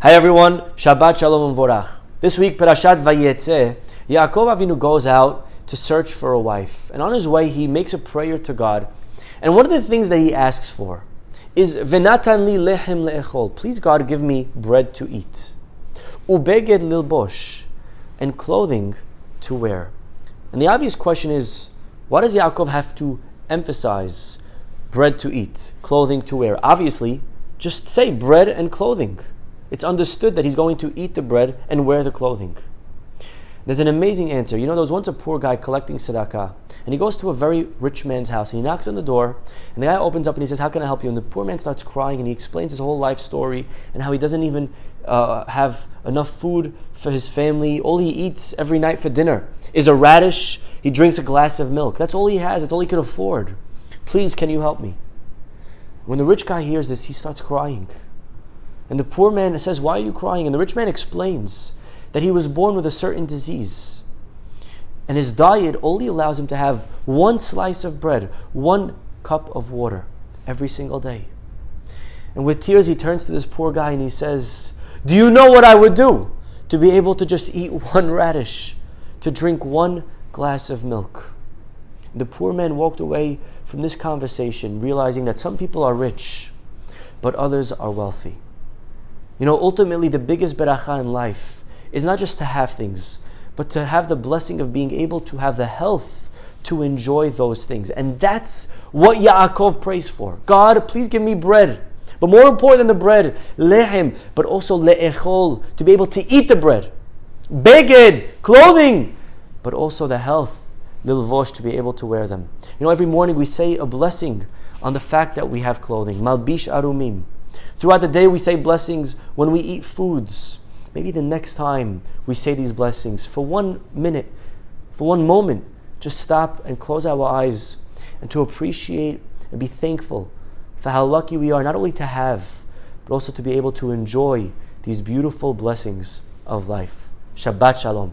Hi everyone, Shabbat Shalom and Vorach. This week, Parashat Vayetze, Yaakov Avinu goes out to search for a wife. And on his way, he makes a prayer to God. And one of the things that he asks for is, V'natan li lechem le'echol. Please God, give me bread to eat. Ubeged lilbosh. And clothing to wear. And the obvious question is, why does Yaakov have to emphasize bread to eat, clothing to wear? Obviously, just say bread and clothing. It's understood that he's going to eat the bread and wear the clothing. There's an amazing answer. You know, there was once a poor guy collecting tzedakah, and he goes to a very rich man's house, and he knocks on the door, and the guy opens up and he says, "How can I help you?" And the poor man starts crying, and he explains his whole life story, and how he doesn't even have enough food for his family. All he eats every night for dinner is a radish. He drinks a glass of milk. That's all he has. That's all he can afford. Please, can you help me? When the rich guy hears this, he starts crying. And the poor man says, "Why are you crying?" And the rich man explains that he was born with a certain disease. And his diet only allows him to have one slice of bread, one cup of water every single day. And with tears, he turns to this poor guy and he says, "Do you know what I would do to be able to just eat one radish, to drink one glass of milk?" The poor man walked away from this conversation realizing that some people are rich, but others are wealthy. You know, ultimately the biggest beracha in life is not just to have things, but to have the blessing of being able to have the health to enjoy those things. And that's what Yaakov prays for. God, please give me bread. But more important than the bread, lehem, but also le'echol, to be able to eat the bread. Beged, clothing, but also the health, lilvosh, to be able to wear them. You know, every morning we say a blessing on the fact that we have clothing. Malbish arumim. Throughout the day we say blessings when we eat foods. Maybe the next time we say these blessings, for 1 minute, for one moment, just stop and close our eyes and to appreciate and be thankful for how lucky we are, not only to have, but also to be able to enjoy these beautiful blessings of life. Shabbat Shalom.